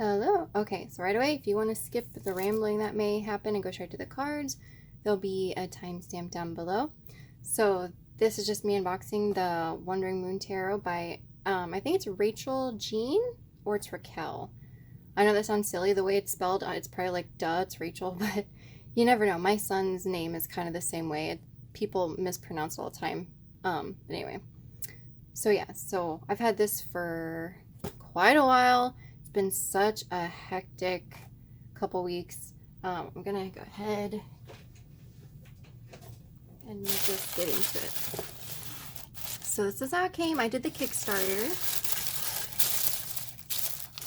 Hello. Okay, so right away, if you want to skip the rambling that may happen and go straight to the cards, there'll be a timestamp down below. So this is just me unboxing the Wandering Moon Tarot by, I think it's Rachel Jean, or it's Raquel. I know that sounds silly, the way it's spelled, it's probably like, duh, it's Rachel, but you never know. My son's name is kind of the same way. People mispronounce it all the time. But anyway. So yeah, so I've had this for quite a while. It's been such a hectic couple weeks. I'm gonna go ahead and just get into it. So this is how it came. I did the Kickstarter.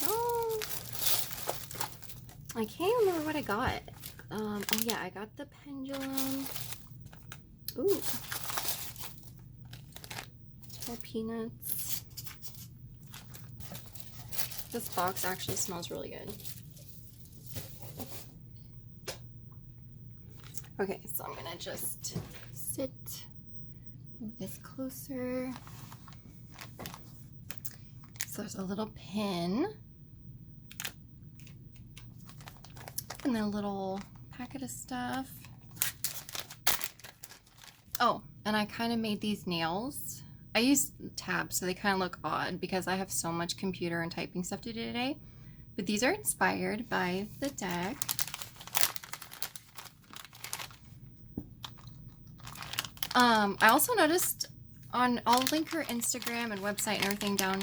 Oh, I can't remember what I got. Oh yeah, I got the pendulum. Ooh. More peanuts. This box actually smells really good. Okay, so I'm gonna just move this closer. So there's a little pin and then a little packet of stuff. Oh, and I kind of made these nails. I use tabs, so they kind of look odd because I have so much computer and typing stuff to do today. But these are inspired by the deck. I also noticed I'll link her Instagram and website and everything down,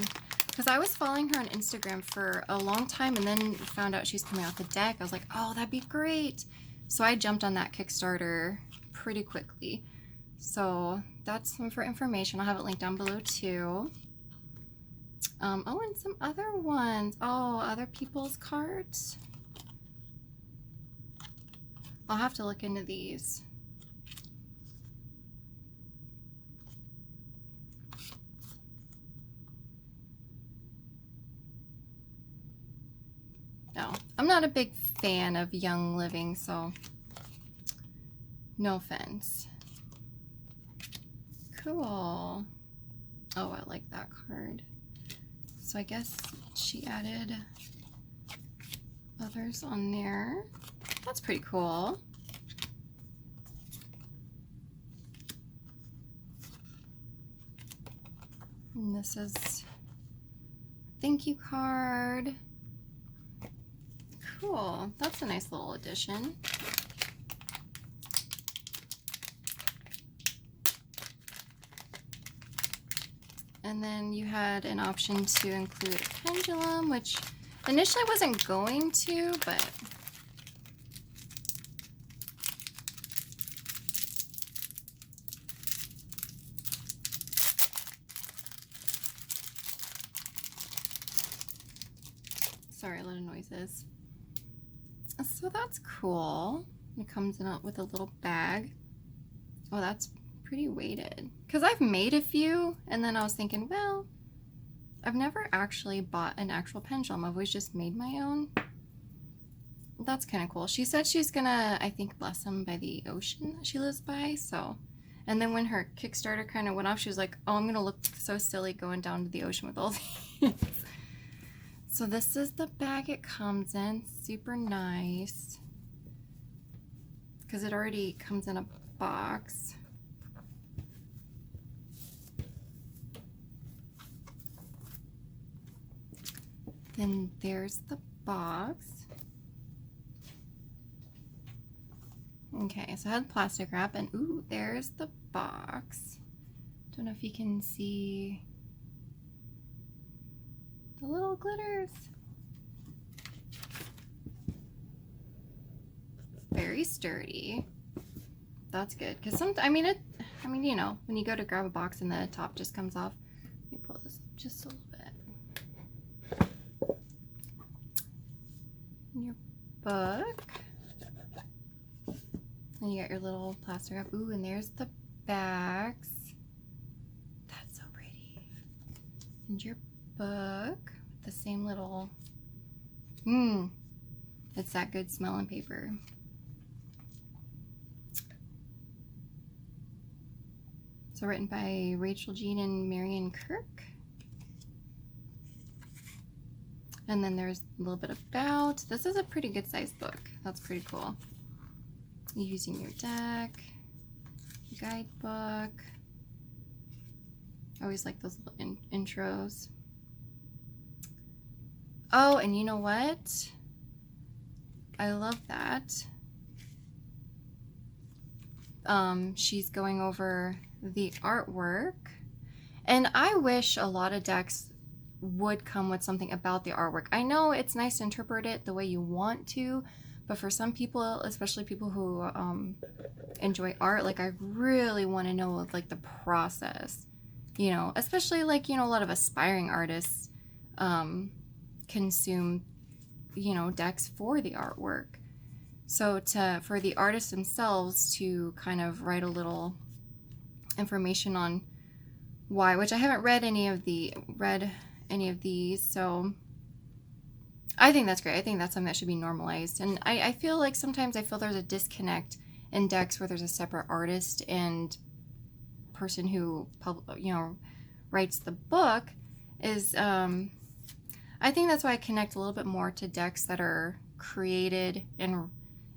because I was following her on Instagram for a long time and then found out she's coming out the deck. I was like, oh, that'd be great. So I jumped on that Kickstarter pretty quickly. So that's some for information. I'll have it linked down below too. Oh, and some other ones. Oh, other people's cards. I'll have to look into these. No, I'm not a big fan of Young Living, so no offense. Cool. Oh, I like that card. So I guess she added others on there. That's pretty cool. And this is a thank you card. Cool. That's a nice little addition. And then you had an option to include a pendulum, which initially I wasn't going to, but sorry, a lot of noises. So that's cool. It comes in with a little bag. Oh, that's pretty weighted. Because I've made a few, and then I was thinking, well, I've never actually bought an actual pendulum. I've always just made my own. That's kind of cool. She said she's gonna, I think, bless them by the ocean that she lives by, so. And then when her Kickstarter kind of went off, she was like, oh, I'm gonna look so silly going down to the ocean with all these. So this is the bag it comes in. Super nice. Because it already comes in a box. Then there's the box. Okay, so I had plastic wrap, and ooh, there's the box. Don't know if you can see the little glitters. Very sturdy. That's good, because I mean, you know, when you go to grab a box and the top just comes off. Let me pull this up just a little bit. Your book. And you got your little plastic wrap. Ooh, and there's the backs. That's so pretty. And your book. The same little, it's that good smelling paper. So written by Rachel Jean and Marion Kirk. And then there's a little bit about. This is a pretty good sized book. That's pretty cool. Using your deck, guidebook. I always like those little intros. Oh, and you know what? I love that. She's going over the artwork. And I wish a lot of decks would come with something about the artwork. I know it's nice to interpret it the way you want to, but for some people, especially people who enjoy art, like I really want to know like the process, you know, especially like, you know, a lot of aspiring artists consume, you know, decks for the artwork. So for the artists themselves to kind of write a little information on why, which I haven't read any of these, so I think that's great. I think that's something that should be normalized. And I feel like sometimes I feel there's a disconnect in decks where there's a separate artist and person who, you know, writes the book is, I think that's why I connect a little bit more to decks that are created and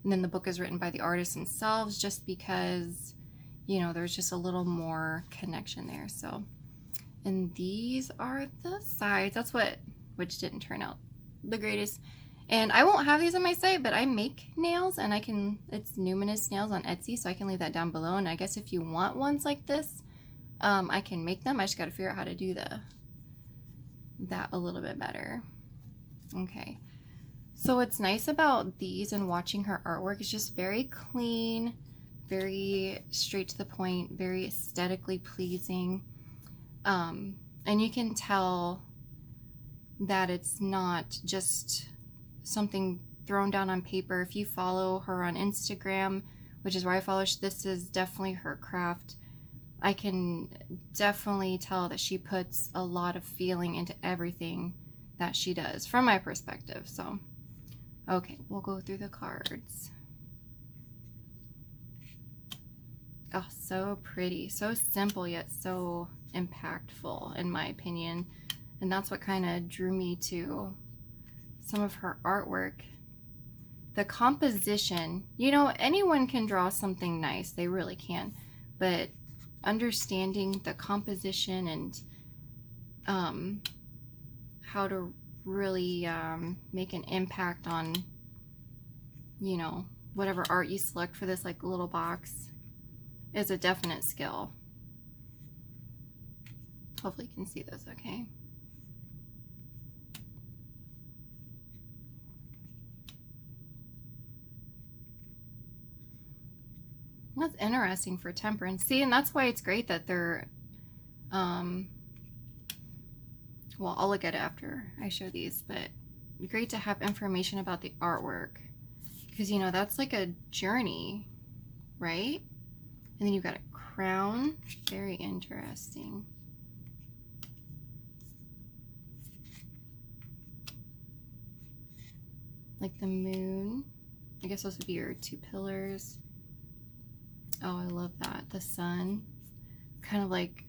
then the book is written by the artists themselves, just because, you know, there's just a little more connection there. So, and these are the sides. That's which didn't turn out the greatest. And I won't have these on my site, but I make nails and it's Numinous Nails on Etsy, so I can leave that down below. And I guess if you want ones like this, I can make them. I just got to figure out how to do that a little bit better. Okay. So what's nice about these and watching her artwork is just very clean, very straight to the point, very aesthetically pleasing. And you can tell that it's not just something thrown down on paper. If you follow her on Instagram, which is where I follow, this is definitely her craft. I can definitely tell that she puts a lot of feeling into everything that she does from my perspective. So, okay, we'll go through the cards. Oh, so pretty, so simple yet so impactful in my opinion. And that's what kind of drew me to some of her artwork. The composition, you know, anyone can draw something nice, they really can, but understanding the composition and how to really make an impact on, you know, whatever art you select for this like little box is a definite skill. Hopefully you can see this okay. That's interesting for temperance. See, and that's why it's great that they're, well, I'll look at it after I show these, but great to have information about the artwork because, you know, that's like a journey, right? And then you've got a crown. Very interesting. Like the moon. I guess those would be your two pillars. Oh, I love that. The sun. Kind of like,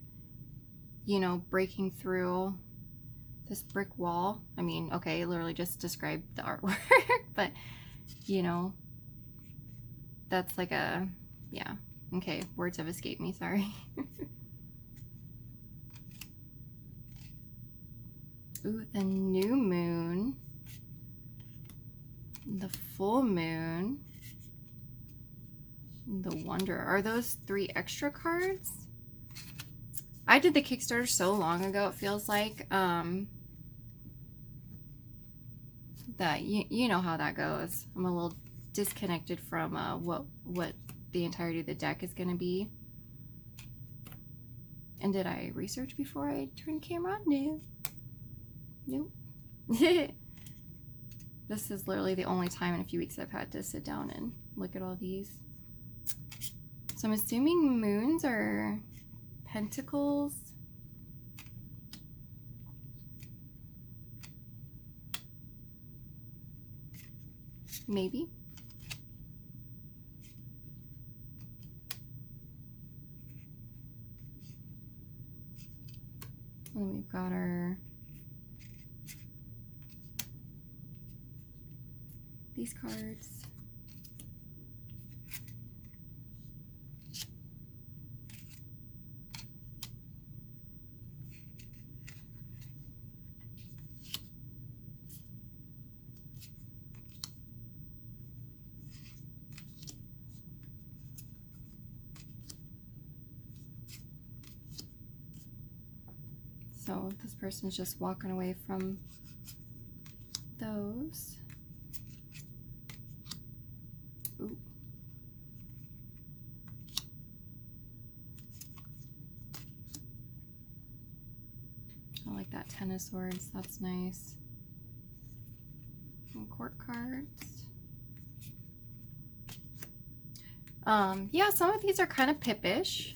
you know, breaking through this brick wall. I mean, okay, I literally just described the artwork, but, you know, that's like a, yeah. Okay, words have escaped me, sorry. Ooh, the new moon. The full moon. The Wonder. Are those 3 extra cards? I did the Kickstarter so long ago, it feels like, that you know how that goes. I'm a little disconnected from what the entirety of the deck is going to be. And did I research before I turned camera on? No. Nope. This is literally the only time in a few weeks I've had to sit down and look at all these. So I'm assuming moons are pentacles. Maybe. And then we've got our these cards. So this person's just walking away from those. Ooh. I like that Ten of Swords, that's nice. Some court cards. Yeah, some of these are kind of pippish.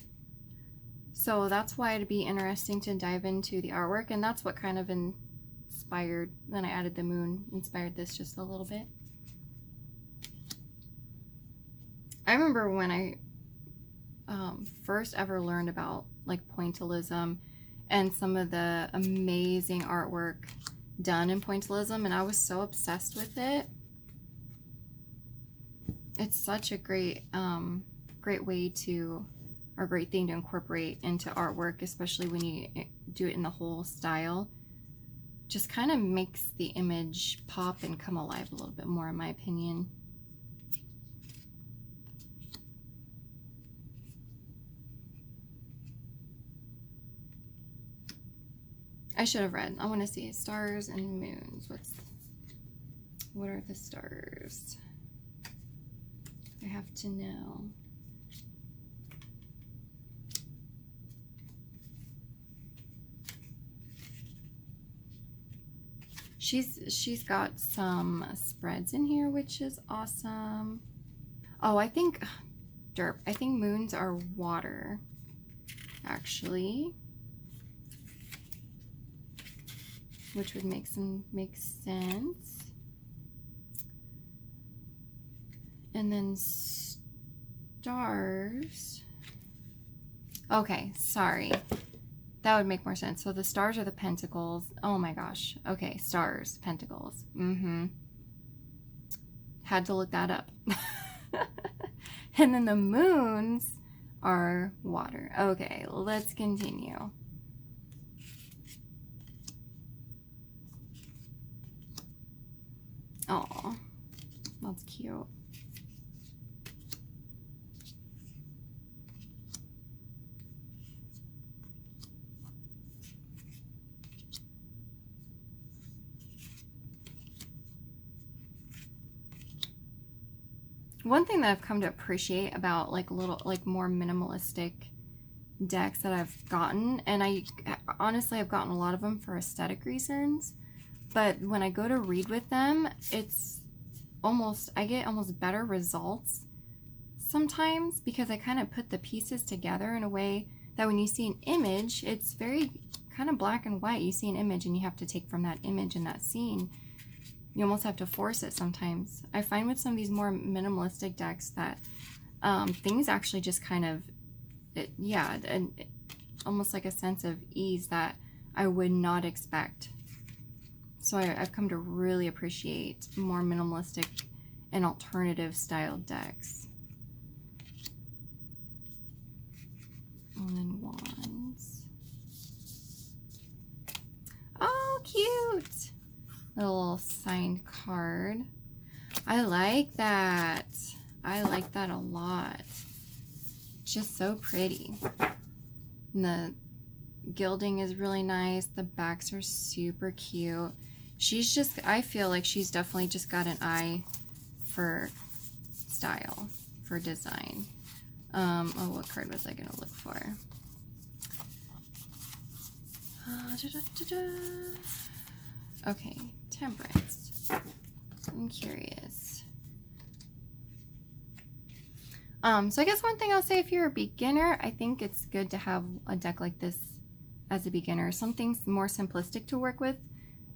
So that's why it'd be interesting to dive into the artwork, and that's what kind of inspired, then I added the moon, inspired this just a little bit. I remember when I first ever learned about like pointillism and some of the amazing artwork done in pointillism, and I was so obsessed with it. It's such a great way to, or great thing to incorporate into artwork, especially when you do it in the whole style. Just kind of makes the image pop and come alive a little bit more, in my opinion. I should have read. I want to see stars and moons. What are the stars? I have to know. She's got some spreads in here, which is awesome. Oh, I think moons are water, actually, which would make sense. And then stars. Okay, sorry. That would make more sense. So the stars are the pentacles. Oh my gosh. Okay, stars, pentacles. Had to look that up. And then the moons are water. Okay, let's continue. Oh, that's cute. One thing that I've come to appreciate about like more minimalistic decks that I've gotten, and honestly I've gotten a lot of them for aesthetic reasons, but when I go to read with them, I get almost better results sometimes, because I kind of put the pieces together in a way that when you see an image, it's very kind of black and white. You see an image and you have to take from that image and that scene. You almost have to force it sometimes. I find with some of these more minimalistic decks that things actually just kind of, almost like a sense of ease that I would not expect. So I've come to really appreciate more minimalistic and alternative styled decks. And then wands. Oh, cute! Little signed card. I like that. I like that a lot. Just so pretty. And the gilding is really nice. The backs are super cute. I feel like she's definitely just got an eye for style, for design. Oh, what card was I gonna look for? Okay, Temperance. I'm curious. So I guess one thing I'll say, if you're a beginner, I think it's good to have a deck like this as a beginner. Something more simplistic to work with,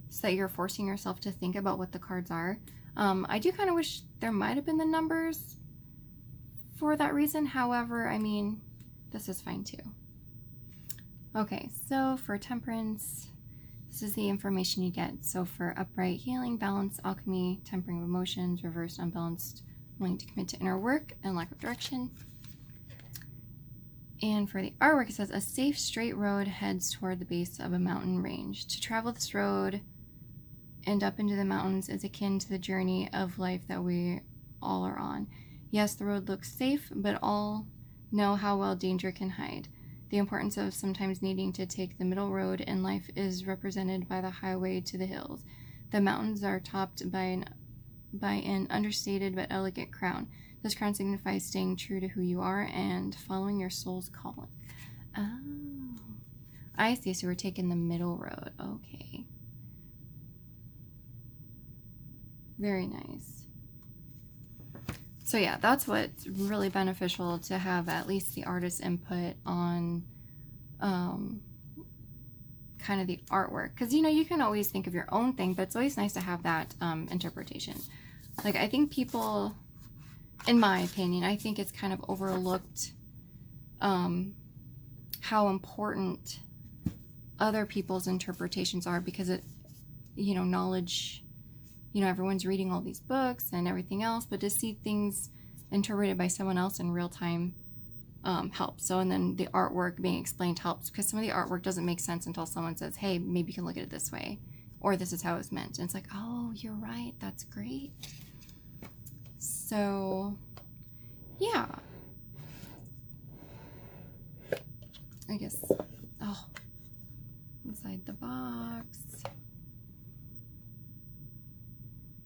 so that you're forcing yourself to think about what the cards are. I do kind of wish there might have been the numbers for that reason. However, I mean, this is fine too. Okay, so for Temperance, This is the information you get. So for upright, healing, balance, alchemy, tempering of emotions, reversed, unbalanced, willing to commit to inner work, and lack of direction. And for the artwork, it says, a safe straight road heads toward the base of a mountain range. To travel this road and up into the mountains is akin to the journey of life that we all are on. Yes, the road looks safe, but all know how well danger can hide. The importance of sometimes needing to take the middle road in life is represented by the highway to the hills. The mountains are topped by an understated but elegant crown. This crown signifies staying true to who you are and following your soul's calling. Oh, I see. So we're taking the middle road. Okay. Very nice. So yeah, that's what's really beneficial, to have at least the artist's input on kind of the artwork. Because, you know, you can always think of your own thing, but it's always nice to have that interpretation. Like, I think people, in my opinion, I think it's kind of overlooked how important other people's interpretations are, because it, you know, knowledge, you know, everyone's reading all these books and everything else, but to see things interpreted by someone else in real time helps. So, and then the artwork being explained helps, because some of the artwork doesn't make sense until someone says, hey, maybe you can look at it this way, or this is how it's meant. And it's like, oh, you're right, that's great. So, yeah. I guess, oh, inside the box.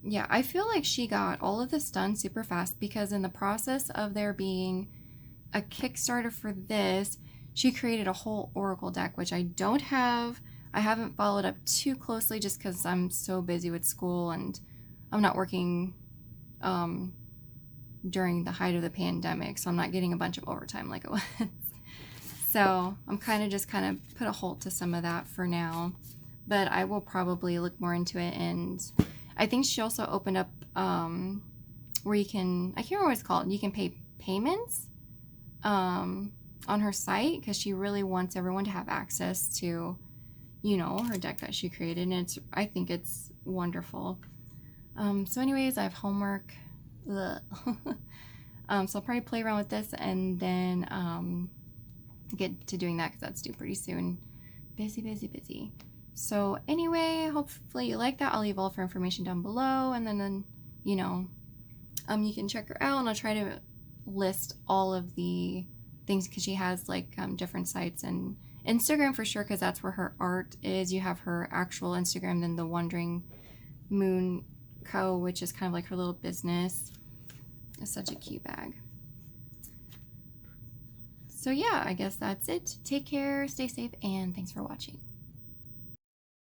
Yeah, I feel like she got all of this done super fast, because in the process of there being a Kickstarter for this, she created a whole Oracle deck, which I don't have. I haven't followed up too closely just because I'm so busy with school and I'm not working during the height of the pandemic, so I'm not getting a bunch of overtime like it was. So I'm kind of put a halt to some of that for now, but I will probably look more into it. And I think she also opened up where you can, I can't remember what it's called, you can pay payments on her site, because she really wants everyone to have access to, you know, her deck that she created, and I think it's wonderful. So anyways, I have homework. So I'll probably play around with this and then get to doing that, because that's due pretty soon. Busy. So anyway, hopefully you like that. I'll leave all of her information down below, and then you know, you can check her out, and I'll try to list all of the things, because she has like different sites, and Instagram for sure, because that's where her art is. You have her actual Instagram, then the Wandering Moon Co., which is kind of like her little business. It's such a cute bag. So yeah, I guess that's it. Take care, stay safe, and thanks for watching.